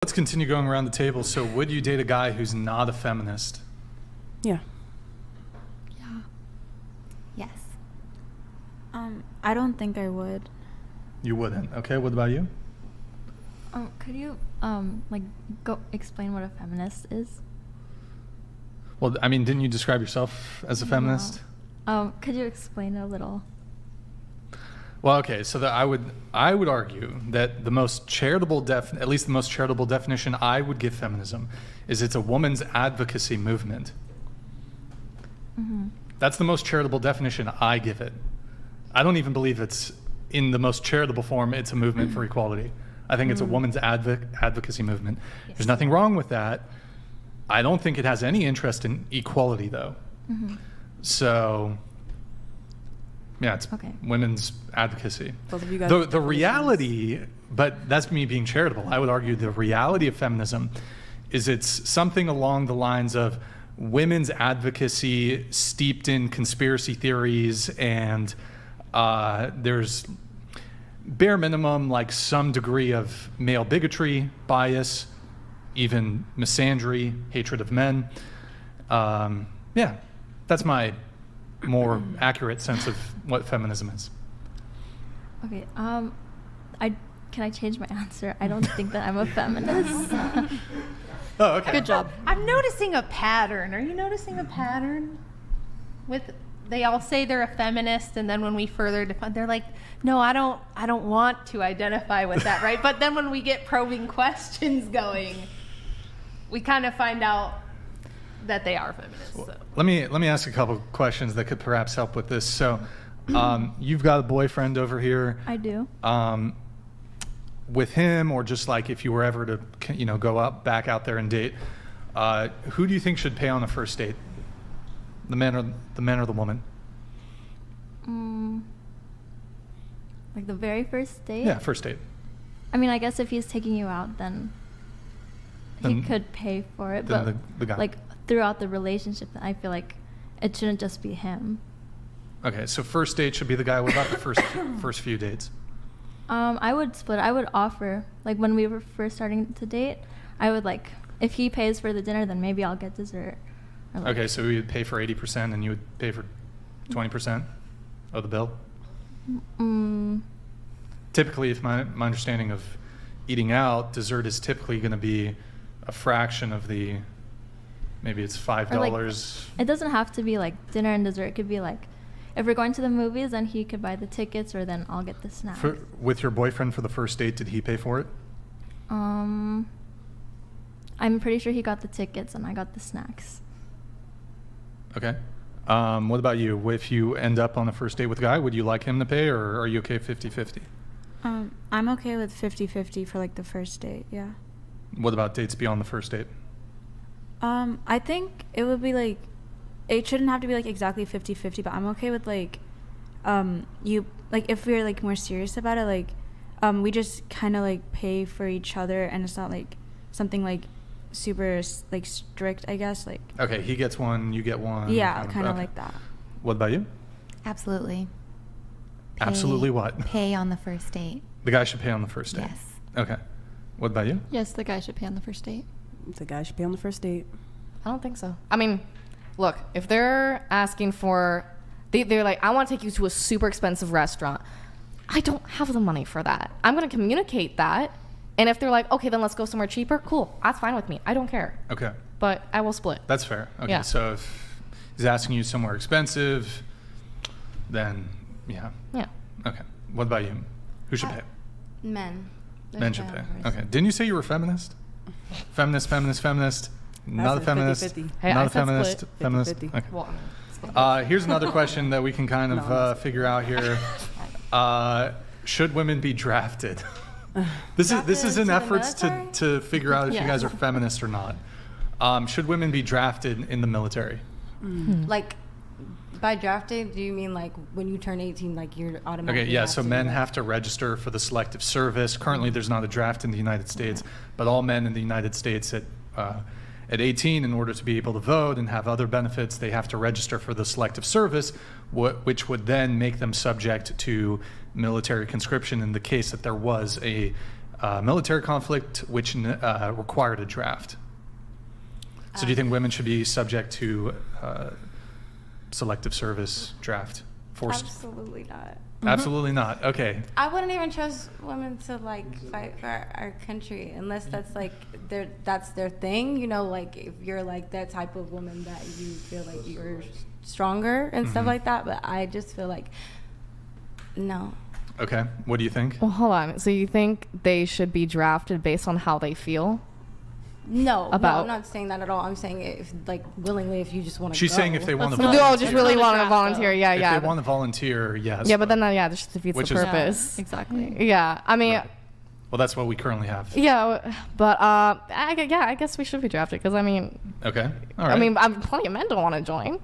Let's continue going around the table. So would you date a guy who's not a feminist? Yeah. Yeah. Yes. I don't think I would. You wouldn't. Okay, what about you? Could you go explain what a feminist is? Well, I mean, didn't you describe yourself as a feminist? Could you explain it a little? Well, okay, so I would argue that the most charitable at least the most charitable definition I would give feminism is it's a woman's advocacy movement. Mm-hmm. That's the most charitable definition I give it. I don't even believe it's in the most charitable form. It's a movement for equality. I think it's a woman's advocacy movement. Yes. There's nothing wrong with that. I don't think it has any interest in equality, though. Mm-hmm. So, yeah, it's Okay. women's advocacy. Both of you guys. The reality, but that's me being charitable. I would argue the reality of feminism is it's something along the lines of women's advocacy steeped in conspiracy theories, and there's bare minimum like some degree of male bigotry, bias, even misandry, hatred of men. Yeah, that's my more accurate sense of what feminism is. Okay. Can I change my answer? I don't think that I'm a feminist. Oh, okay. Good job. I'm noticing a pattern. Are you noticing a pattern? They all say they're a feminist, and then when we further define, they're like, "No, I don't want to identify with that," right? But then when we get probing questions going, we kind of find out that they are feminists. So. Let me ask a couple questions that could perhaps help with this. So, you've got a boyfriend over here. I do. With him, or just like if you were ever to, go back out there and date, who do you think should pay on a first date? The man or the woman? Like the very first date? Yeah, first date. I mean, I guess if he's taking you out, then he Then- could pay for it. then But the guy. like throughout the relationship, I feel like it shouldn't just be him. Okay, so first date should be the guy. What about the first few dates? I would split. I would offer, like when we were first starting to date, I would like, if he pays for the dinner, then maybe I'll get dessert. Or, like, Okay, so we would pay for 80% and you would pay for 20% of the bill? Typically, if my understanding of eating out, dessert is typically going to be a fraction of maybe it's $5. Or, like, it doesn't have to be like dinner and dessert. It could be like, if we're going to the movies, then he could buy the tickets, or then I'll get the snacks. With your boyfriend for the first date, did he pay for it? I'm pretty sure he got the tickets and I got the snacks. Okay. What about you? If you end up on a first date with a guy, would you like him to pay, or are you okay 50-50? I'm okay with 50-50 for like the first date, yeah. What about dates beyond the first date? I think it would be like, it shouldn't have to be like exactly 50-50, but I'm okay with like, if we're like more serious about it, like, we just kind of like pay for each other, and it's not like something like super like strict, I guess, like. Okay, he gets one, you get one. Yeah, kind of okay. like that. What about you? Absolutely. Absolutely what? Pay on the first date. The guy should pay on the first date? Yes. Okay. What about you? Yes, the guy should pay on the first date. The guy should pay on the first date. I don't think so. I mean, look, if they're asking for, they're like, I want to take you to a super expensive restaurant. I don't have the money for that. I'm going to communicate that. And if they're like, okay, then let's go somewhere cheaper, cool. That's fine with me. I don't care. Okay. But I will split. That's fair. Okay, Yeah. so if he's asking you somewhere expensive, then yeah. Yeah. Okay. What about you? Who should pay? Men. Men should pay. Okay. Didn't you say you were a feminist? Feminist. Not a said feminist. 50-50. Hey, Not I a said feminist. split. Feminist. 50-50. Okay. Well, I mean, split. Here's another question that we can kind No, of figure out here. Should women be drafted? This is in into the efforts military? to figure out if you Yes. guys are feminist or not. Should women be drafted in the military? Like, by drafted, do you mean like when you turn 18, like you're automatically Okay, yeah, so drafted? men have to register for the selective service. Currently, there's not a draft in the United States, but all men in the United States at 18, in order to be able to vote and have other benefits, they have to register for the selective service, which would then make them subject to military conscription in the case that there was a military conflict, which required a draft. So do you think women should be subject to selective service draft? Forced? Absolutely not. Absolutely not. Okay. I wouldn't even trust women to like fight for our country unless that's like that's their thing. You know, like if you're like that type of woman that you feel like you're stronger and stuff like that. But I just feel like no. Okay. What do you think? Well, hold on. So you think they should be drafted based on how they feel? No, About- I'm not saying that at all. I'm saying if like willingly, if you just want to. She's saying if they want to No, volunteer. just really Not a want to draft, volunteer. Yeah, If yeah. they want to volunteer, yes. Yeah, but then that just defeats Which the is- purpose. Exactly. Yeah, I mean, Well, that's what we currently have. yeah, but I guess we should be drafted because I mean, Okay. All right. I mean, plenty of men don't want to join.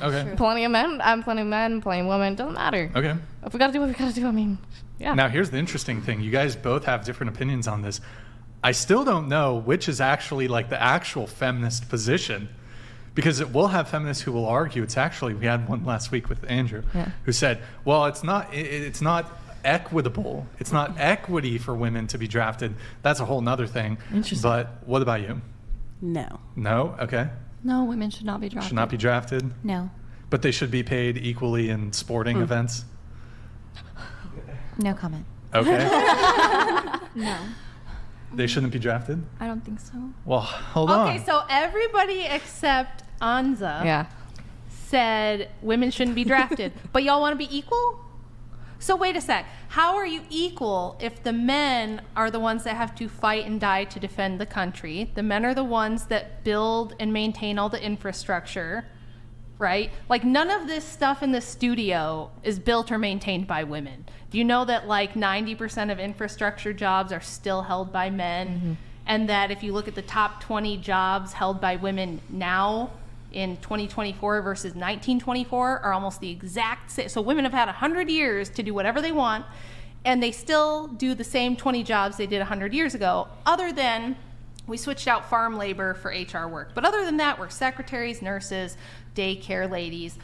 okay. Plenty of men, plenty of men, plenty of women. Doesn't matter. Okay. If we gotta do what we gotta do, I mean, yeah. Now, here's the interesting thing. You guys both have different opinions on this. I still don't know which is actually like the actual feminist position, because we'll have feminists who will argue it's actually, we had one last week with Andrew, Yeah. who said, well, it's not equitable. It's not equity for women to be drafted. That's a whole nother thing. Interesting. But what about you? No. No? Okay. No, women should not be drafted. Should not be drafted, No. but they should be paid equally in sporting events. No comment. Okay. No. They shouldn't be drafted? I don't think so. Well, hold on. Okay, so everybody except Anza Yeah. said women shouldn't be drafted, but y'all want to be equal? So wait a sec. How are you equal if the men are the ones that have to fight and die to defend the country? The men are the ones that build and maintain all the infrastructure, right? Like none of this stuff in the studio is built or maintained by women. Do you know that like 90% of infrastructure jobs are still held by men? And that if you look at the top 20 jobs held by women now in 2024 versus 1924 are almost the exact same. So women have had 100 years to do whatever they want, and they still do the same 20 jobs they did 100 years ago, other than we switched out farm labor for HR work. But other than that, we're secretaries, nurses, daycare ladies,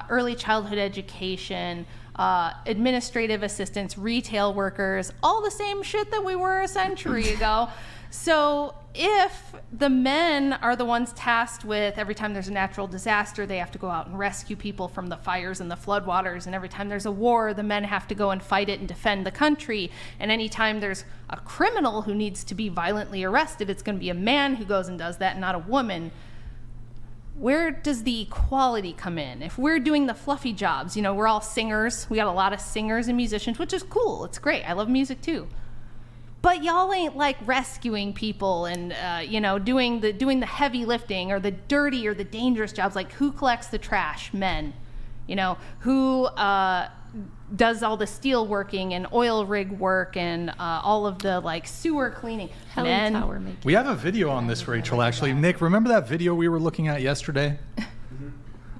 early childhood education, administrative assistants, retail workers, all the same shit that we were a century ago. So if the men are the ones tasked with every time there's a natural disaster, they have to go out and rescue people from the fires and the floodwaters, and every time there's a war, the men have to go and fight it and defend the country, and anytime there's a criminal who needs to be violently arrested, it's going to be a man who goes and does that, not a woman. Where does the equality come in? If we're doing the fluffy jobs, you know, we're all singers. We got a lot of singers and musicians, which is cool. It's great. I love music too. But y'all ain't like rescuing people and you know, doing the heavy lifting or the dirty or the dangerous jobs. Like who collects the trash? Men. You know, who does all the steel working and oil rig work and all of the like sewer cleaning? Heli Men. tower making. We have a video on this, Rachel, actually. Nick, remember that video we were looking at yesterday?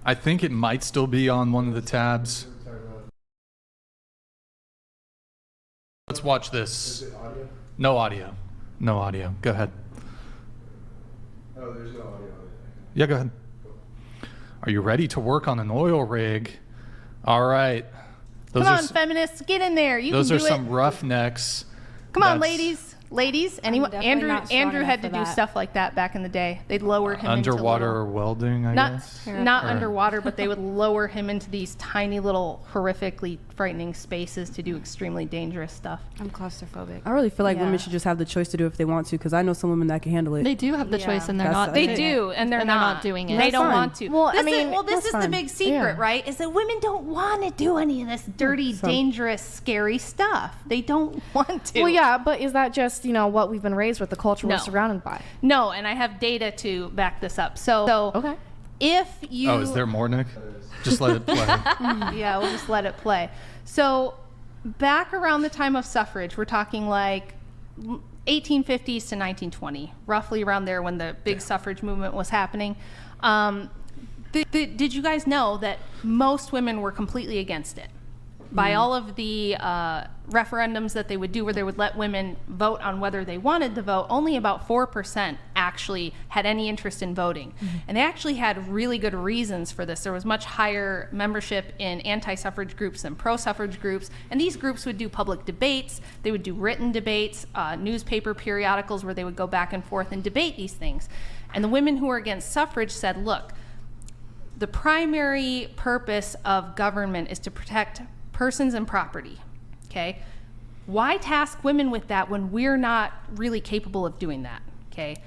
I think it might still be on one of the tabs. Let's watch this. No audio. No audio. Go ahead. Oh, there's no audio. Yeah, go ahead. Are you ready to work on an oil rig? All right. Come on, feminists, get in there. You those can are do some it. roughnecks. Come on, That's ladies. Anyone? definitely not strong Andrew had to enough for do that. stuff like that back in the day. They'd lower him Underwater into welding, I not guess. not Or- underwater, but they would lower him into these tiny little horrifically frightening spaces to do extremely dangerous stuff. I'm claustrophobic. I really feel like Yeah. women should just have the choice to do it if they want to, because I know some women that can handle it. They do have the Yeah. choice, and they're That's- not. They Okay. do, and they're not doing it. They That's don't fine. want to. Well, I this mean, is, this that's is the fine. big secret, Yeah. right? Is that women don't want to do any of this dirty, So- dangerous, scary stuff. They don't want to. Well, yeah, but is that just, you know, what we've been raised with, the culture No. we're surrounded by? No, and I have data to back this up. So Okay. if you Oh, is there more, Nick? Just let it play. yeah, we'll just let it play. So back around the time of suffrage, we're talking like 1850s to 1920, roughly around there when the big suffrage movement was happening. Did you guys know that most women were completely against it? by all of the referendums that they would do where they would let women vote on whether they wanted to vote, only about 4% actually had any interest in voting. And they actually had really good reasons for this. There was much higher membership in anti-suffrage groups than pro-suffrage groups, and these groups would do public debates, they would do written debates, newspaper periodicals where they would go back and forth and debate these things. And the women who were against suffrage said, look, the primary purpose of government is to protect persons and property, okay? Why task women with that when we're not really capable of doing that, okay?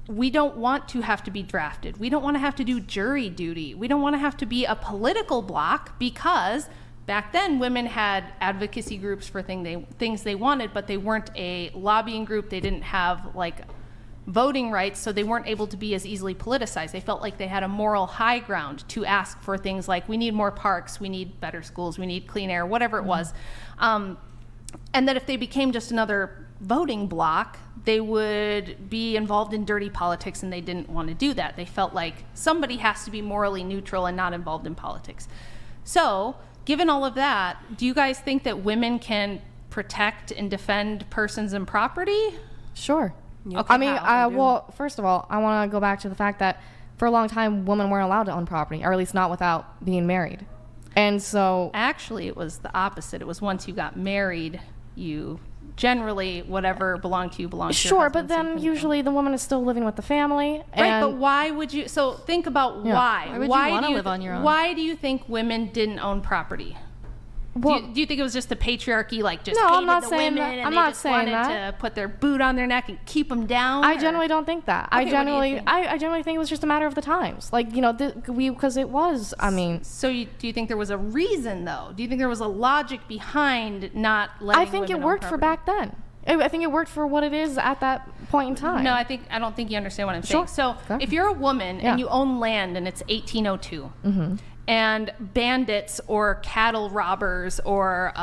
We don't want to have to be drafted. We don't want to have to do jury duty. We don't want to have to be a political bloc, because back then women had advocacy groups for things they wanted, but they weren't a lobbying group. They didn't have like voting rights, so they weren't able to be as easily politicized. They felt like they had a moral high ground to ask for things like, we need more parks, we need better schools, we need clean air, whatever it was. And that if they became just another voting bloc, they would be involved in dirty politics, and they didn't want to do that. They felt like somebody has to be morally neutral and not involved in politics. So, given all of that, do you guys think that women can protect and defend persons and property? Sure. Yep. I mean, well, first of all, I want to go back to the fact that for a long time, women weren't allowed to own property, or at least not without being married. And so... Actually, it was the opposite. It was once you got married, you generally, whatever belonged to you belonged to your Sure, husband, but so you then couldn't usually the woman is still living with the family. Right, And but why would you... So think about Yeah. why. Why would you wanna live on your own? Why do you think women didn't own property? Well, do you think it was just the patriarchy, like just No, I'm hated not the saying women that. and I'm they not just saying wanted that. to put their boot on their neck and keep them down? I or- generally don't think that. Okay, what do you think? I generally think it was just a matter of the times. Like, you know, because it was, I mean... So do you think there was a reason, though? Do you think there was a logic behind not letting I think it women own worked for property? back then. I think it worked for what it is at that point in time. No, I don't think you understand what I'm Sure. saying. So Okay. if you're a woman Yeah. and you own land and it's 1802, Mm-hmm. and bandits or cattle robbers or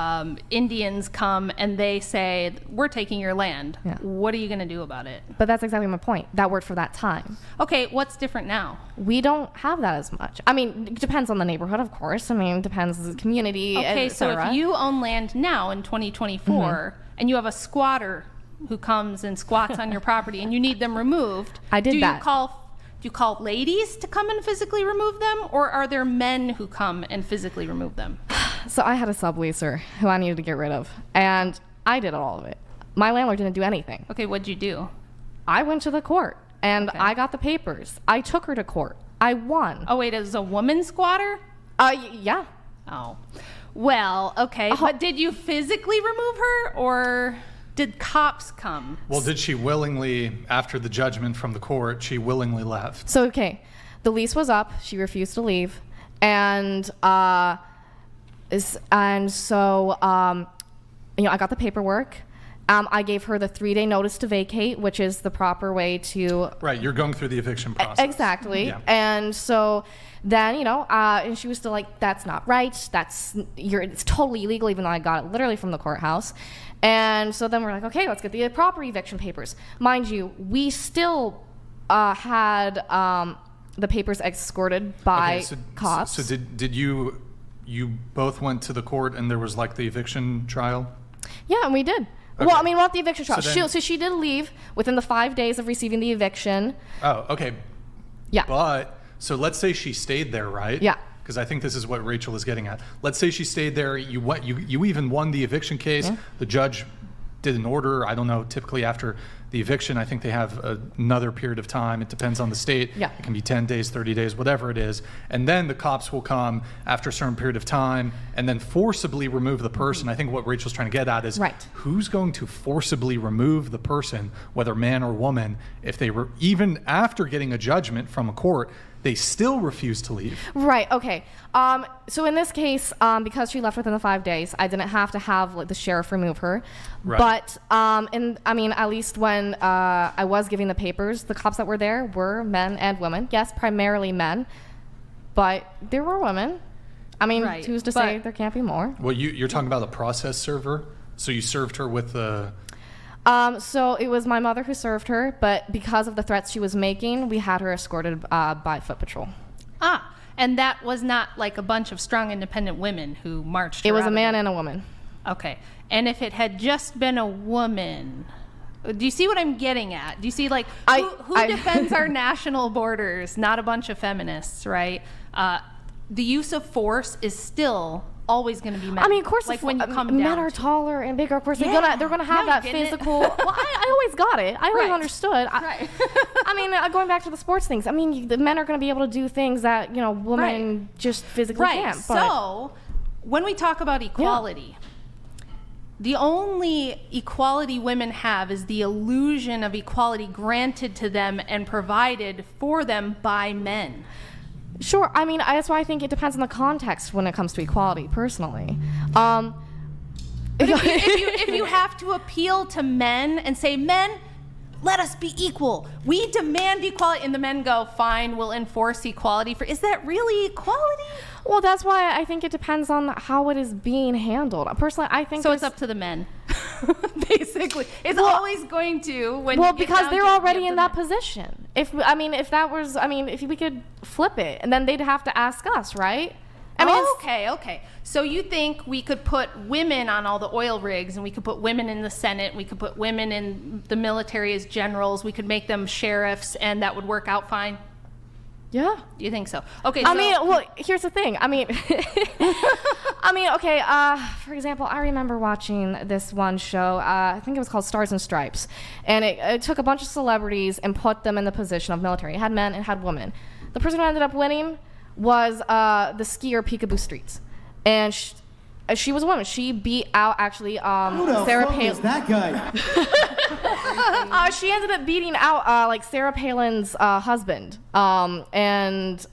Indians come and they say, we're taking your land, Yeah. what are you going to do about it? But that's exactly my point. That worked for that time. Okay, what's different now? We don't have that as much. I mean, it depends on the neighborhood, of course. I mean, it depends on the community, Okay, et so cetera. if you own land now in 2024 and you have a squatter who comes and squats on your property and you need them removed, I did do that. Do you call ladies to come and physically remove them, or are there men who come and physically remove them? So I had a subleaser who I needed to get rid of, and I did all of it. My landlord didn't do anything. Okay, what'd you do? I went to the court, and Okay. I got the papers. I took her to court. I won. Oh, wait, as a woman squatter? Yeah. Oh. Well, okay, but did you physically remove her, or did cops come? Well, did she willingly, after the judgment from the court, she willingly left? So, okay, the lease was up. She refused to leave. And, so, you know, I got the paperwork. I gave her the 3-day notice to vacate, which is the proper way to... Right, you're going through the eviction process. Exactly. Yeah. And so then, you know, and she was still like, that's not right. It's totally illegal, even though I got it literally from the courthouse. And so then we're like, okay, let's get the proper eviction papers. Mind you, we still had the papers escorted by cops. So did you both went to the court and there was like the eviction trial? Yeah, and we did. Okay. Well, I mean, not the eviction trial. So then- So she did leave within the 5 days of receiving the eviction. Oh, okay. Yeah. But, so let's say she stayed there, right? Yeah. Because I think this is what Rachel is getting at. Let's say she stayed there, you even won the eviction case, Yeah. the judge did an order, I don't know, typically after the eviction, I think they have another period of time, it depends on the state. Yeah. It can be 10 days, 30 days, whatever it is. And then the cops will come after a certain period of time and then forcibly remove the person. I think what Rachel's trying to get at is Right. who's going to forcibly remove the person, whether man or woman, if they were, even after getting a judgment from a court, they still refuse to leave. Right. Okay. So in this case, because she left within the 5 days, I didn't have to have like the sheriff remove her. Right. But I mean, at least when I was giving the papers, the cops that were there were men and women. Yes, primarily men, but there were women. I mean, Right, who's to say but- there can't be more? Well, you're talking about a process server? So you served her with the... So it was my mother who served her, but because of the threats she was making, we had her escorted by foot patrol. And that was not like a bunch of strong, independent women who marched. It her was out a of man there. and a woman. Okay. And if it had just been a woman, do you see what I'm getting at? Do you see, like, who defends our national borders? Not a bunch of feminists, right? The use of force is still always going to be men. I mean, of course, like when you come men down are to taller and bigger. Of course, Yeah. they're gonna have Now that you're getting it. physical. Well, I always got it. I always Right. understood. Right. I mean, going back to the sports things. I mean, the men are gonna be able to do things that women just physically Right. can't. But So when we talk about equality, the only equality women have is the illusion of equality granted to them and provided for them by men. sure. I mean, that's why I think it depends on the context when it comes to equality. Personally, If you have to appeal to men and say, men, let us be equal. We demand equality. And the men go, fine, we'll enforce equality. Is that really equality? well, that's why I think it depends on how it is being handled. Personally, I think So it's up to the men, basically. It's always going to when you get because down they're to it, already you have in the that men. position. If we could flip it, and then they'd have to ask us, right? I mean, Okay. So you think we could put women on all the oil rigs, and we could put women in the Senate, we could put women in the military as generals, we could make them sheriffs, and that would work out fine? yeah. You think so? Okay. I mean, well, here's the thing. I mean, okay. For example, I remember watching this one show. I think it was called Stars and Stripes, and it took a bunch of celebrities and put them in the position of military. It had men, it had women. The person who ended up winning was the skier Peekaboo Streets, and she was a woman. She beat out actually Sarah Palin. That guy. She ended up beating out like Sarah Palin's husband, and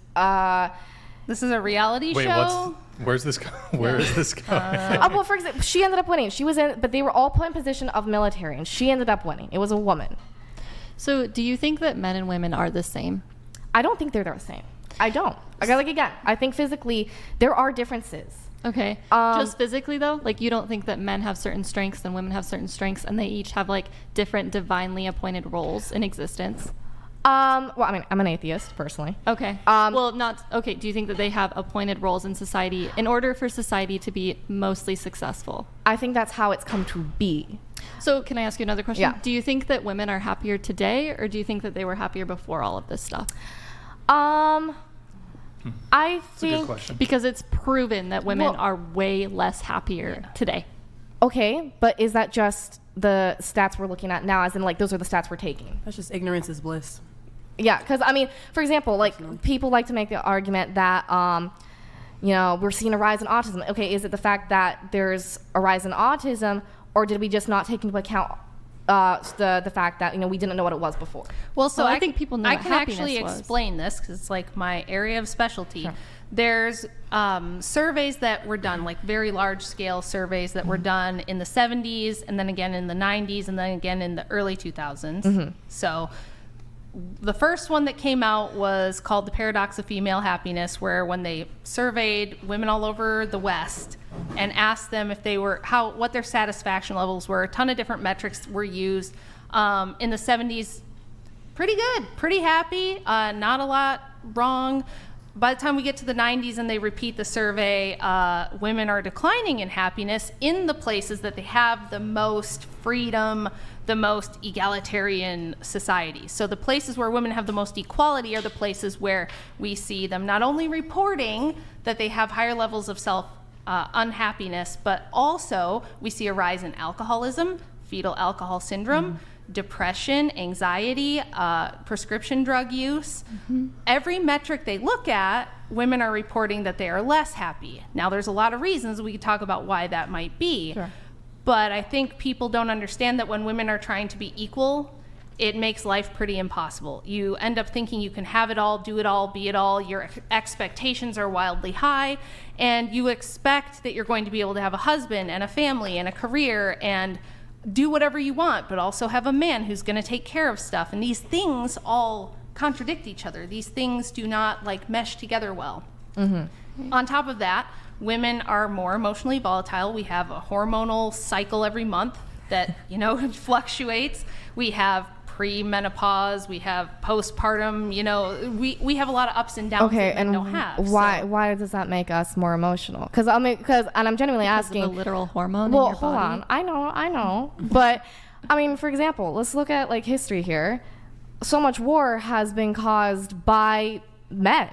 this is a reality Wait, show. where's this where is this going? well, for example, she ended up winning. She was in, but they were all put in position of military, and she ended up winning. It was a woman. So do you think that men and women are the same? I don't think they're the same. I don't. I think physically there are differences. Okay. Just physically though, like you don't think that men have certain strengths and women have certain strengths, and they each have like different divinely appointed roles in existence? Well, I mean, I'm an atheist personally. Okay. Okay. Do you think that they have appointed roles in society in order for society to be mostly successful? I think that's how it's come to be. So can I ask you another question? Yeah. Do you think that women are happier today, or do you think that they were happier before all of this stuff? I That's a good think question. Because it's proven that women Well- are way less happier today. okay, but is that just the stats we're looking at now? As in, like, those are the stats we're taking? That's just ignorance is bliss. Yeah, because I mean, for example, like people like to make the argument that we're seeing a rise in autism. Okay, is it the fact that there's a rise in autism, or did we just not take into account the fact that we didn't know what it was before? Well, so Well, I think people know I what can happiness actually was. explain this because it's like my area of specialty. Sure. There's surveys that were done, like very large scale surveys that were done in the 70s, and then again in the 90s, and then again in the early 2000s. So the first one that came out was called The Paradox of Female Happiness, where when they surveyed women all over the West and asked them if they were what their satisfaction levels were, a ton of different metrics were used. In the 70s, pretty good, pretty happy, not a lot wrong. By the time we get to the 90s and they repeat the survey, women are declining in happiness in the places that they have the most freedom, the most egalitarian society. So the places where women have the most equality are the places where we see them not only reporting that they have higher levels of unhappiness, but also we see a rise in alcoholism, fetal alcohol syndrome, depression, anxiety, prescription drug use. Every metric they look at, women are reporting that they are less happy. Now, there's a lot of reasons we could talk about why that might be. Sure. But I think people don't understand that when women are trying to be equal, it makes life pretty impossible. You end up thinking you can have it all, do it all, be it all. Your expectations are wildly high, and you expect that you're going to be able to have a husband and a family and a career and do whatever you want, but also have a man who's going to take care of stuff. And these things all contradict each other. These things do not mesh together well. On top of that, women are more emotionally volatile. We have a hormonal cycle every month that fluctuates. We have pre-menopause, we have postpartum, you know, we have a lot of ups and downs Okay, that men and don't have. why does that make us more emotional? Because and I'm genuinely Because of asking. the literal hormone Well, in your hold body. on. I know. But I mean, for example, let's look at like history here. So much war has been caused by men.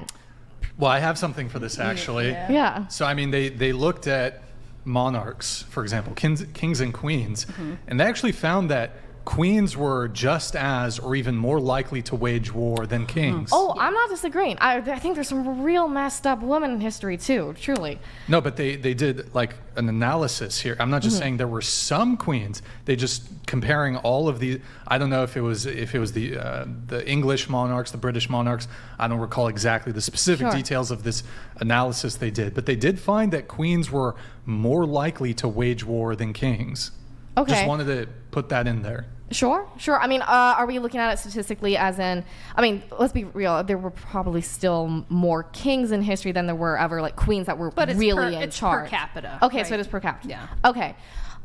Well, I have something for this actually. Yeah. So I mean, they looked at monarchs, for example, kings and queens, and they actually found that queens were just as or even more likely to wage war than kings. Oh, I'm not disagreeing. I think there's some real messed up women in history too, truly. No, but they did like an analysis here. I'm not just saying there were some queens. They just comparing all of the. I don't know if it was the English monarchs, the British monarchs. I don't recall exactly the specific Sure. details of this analysis they did, but they did find that queens were more likely to wage war than kings. Okay. Just wanted to put that in there. Sure. I mean, are we looking at it statistically as in, I mean, let's be real, there were probably still more kings in history than there were ever like queens that were But it's really per- in it's charge. per capita, Okay, so right? it is per capita. Yeah. Okay.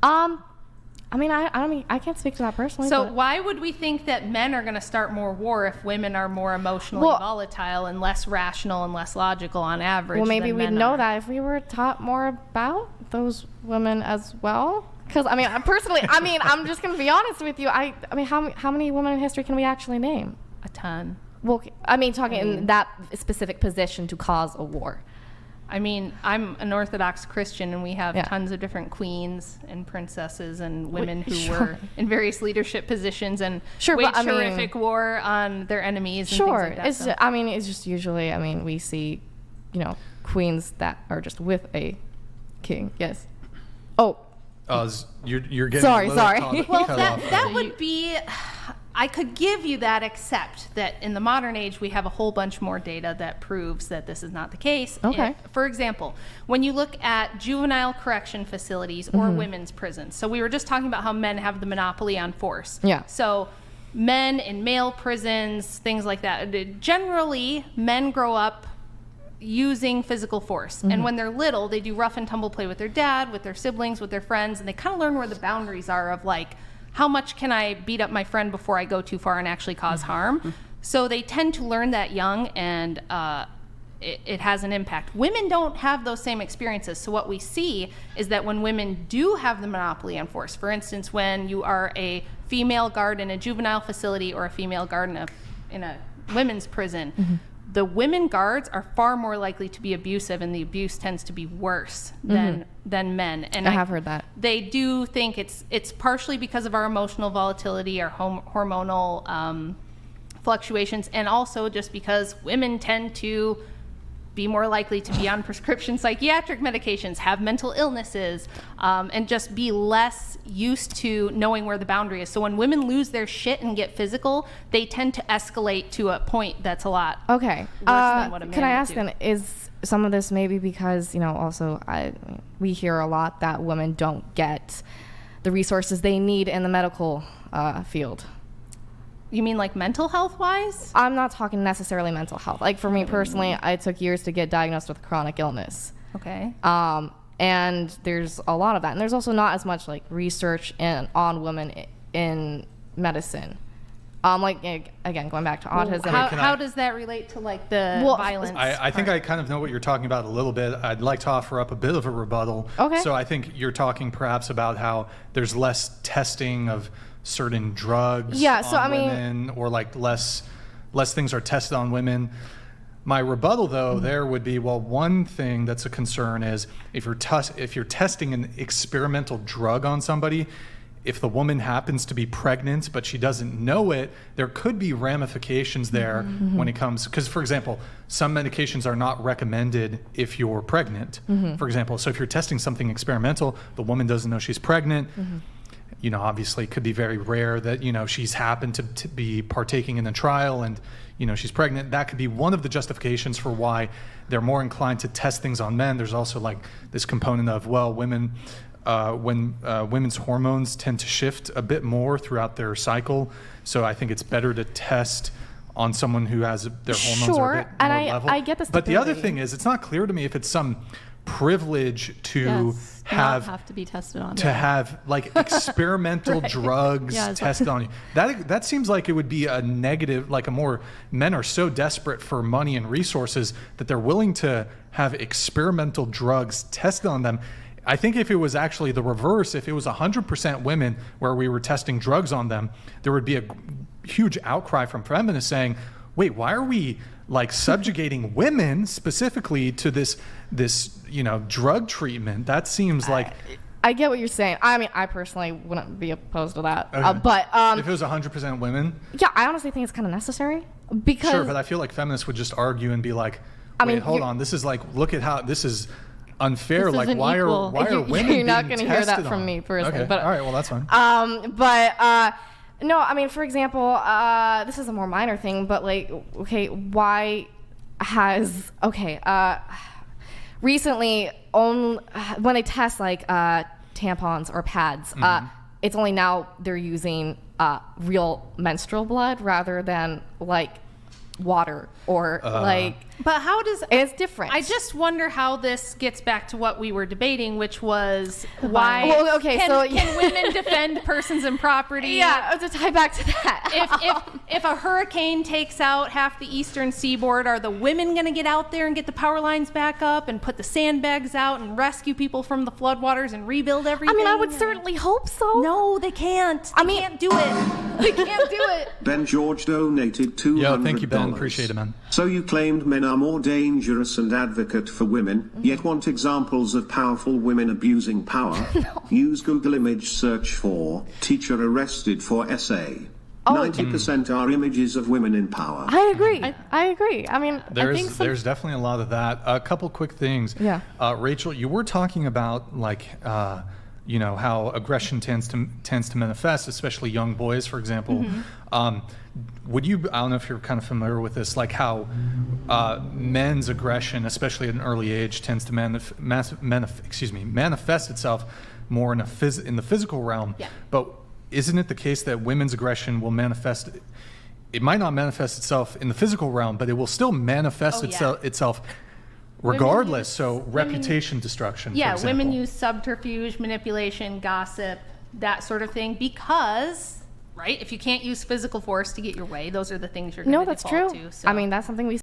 I mean, I can't speak to that personally. So but- why would we think that men are going to start more war if women are more emotionally Well- volatile and less rational and less logical on average? well, maybe than we'd men know are? that if we were taught more about those women as well. Because I mean, personally, I'm just gonna be honest with you. I mean, how many women in history can we actually name? A ton. Well, I mean, talking in that specific position to cause a war. I mean, I'm an Orthodox Christian, and we have Yeah. tons of different queens and princesses and women who Sure. were in various leadership positions and Sure, waged but I mean- horrific war on their enemies. And Sure. things like that, It's so. it's just usually, we see, queens that are just with a king. Yes. Oh, You're getting Sorry, a little sorry. Well, cut that, off. that would be, I could give you that, except that in the modern age, we have a whole bunch more data that proves that this is not the case. Okay. For example, when you look at juvenile correction facilities or women's prisons, so we were just talking about how men have the monopoly on force. Yeah. So men in male prisons, things like that. Generally, men grow up using physical force. And when they're little, they do rough and tumble play with their dad, with their siblings, with their friends, and they kind of learn where the boundaries are of like, how much can I beat up my friend before I go too far and actually cause harm? So they tend to learn that young, and it has an impact. Women don't have those same experiences. So what we see is that when women do have the monopoly on force, for instance, when you are a female guard in a juvenile facility or a female guard in a women's prison, the women guards are far more likely to be abusive, and the abuse tends to be worse than men. And I have heard that. They do think it's partially because of our emotional volatility, our hormonal fluctuations, and also just because women tend to be more likely to be on prescription psychiatric medications, have mental illnesses, and just be less used to knowing where the boundary is. So when women lose their shit and get physical, they tend to escalate to a point that's a lot okay. worse than what a man Can I would ask do. then, is some of this maybe because, also we hear a lot that women don't get the resources they need in the medical field? You mean like mental health wise? I'm not talking necessarily mental health. Like for me personally, it took years to get diagnosed with a chronic illness. Okay. And there's a lot of that. And there's also not as much like research on women in medicine. Again, going back to autism. How does that relate to like the Well, violence? I think I kind of know what you're talking about a little bit. I'd like to offer up a bit of a rebuttal. Okay. So I think you're talking perhaps about how there's less testing of certain drugs Yeah, so on I mean- women, or like less things are tested on women. My rebuttal, though, there would be, well, one thing that's a concern is if you're testing an experimental drug on somebody, if the woman happens to be pregnant but she doesn't know it, there could be ramifications there when it comes, because, for example, some medications are not recommended if you're pregnant, for example. So if you're testing something experimental, the woman doesn't know she's pregnant, obviously it could be very rare that, she's happened to be partaking in a trial and, she's pregnant. That could be one of the justifications for why they're more inclined to test things on men. There's also like this component of, well, women, when women's hormones tend to shift a bit more throughout their cycle. So I think it's better to test on someone who has their hormones are a bit and more I level. get the But the other stability. thing is, it's not clear to me if it's some privilege to Yes, have not have to be tested on. to have like experimental drugs Yeah, it's tested on you. That seems like it would be a negative, like a more, men are so desperate for money and resources that they're willing to have experimental drugs tested on them. I think if it was actually the reverse, if it was 100% women where we were testing drugs on them, there would be a huge outcry from feminists saying, wait, why are we like subjugating women specifically to this drug treatment? That seems like... I get what you're saying. I mean, I personally wouldn't be opposed to that. Okay. But if it was 100% women? yeah, I honestly think it's kind of necessary because Sure, but I feel like feminists would just argue and be like, wait, hold on, this is like, look at how, this is unfair. This like, isn't why equal. are women You're not being gonna hear that tested from on? me personally, Okay, but- all right, well, that's fine. No, I mean, for example, this is a more minor thing, but like, okay, why has recently when they test like tampons or pads, it's only now they're using real menstrual blood rather than like water or But how does it's different. I just wonder how this gets back to what we were debating, which was why Well, okay, can women defend persons and property? Yeah, to tie back to that. If a hurricane takes out half the eastern seaboard, are the women going to get out there and get the power lines back up and put the sandbags out and rescue people from the floodwaters and rebuild everything? I mean, I would certainly hope so. No, they can't. They can't do it. They can't do it. Ben George donated $200. Yo, thank you, Ben. Appreciate it, man. So you claimed men are more dangerous and advocate for women, yet want examples of powerful women abusing power? Use Google image search for teacher arrested for essay. 90% are images of women in power. I agree. I agree. I mean, I think There's definitely a lot of that. A couple quick things. Yeah. Rachel, you were talking about like, how aggression tends to manifest, especially young boys, for example. I don't know if you're kind of familiar with this, like how men's aggression, especially at an early age, tends to manifest itself more in the physical realm. Yeah. But isn't it the case that women's aggression will manifest? It might not manifest itself in the physical realm, but it will still manifest itself regardless. So reputation destruction. Yeah, for example. women use subterfuge, manipulation, gossip, that sort of thing, because, right, if you can't use physical force to get your way, those are the things you're going to no, that's default true. to. So. I mean, that's something we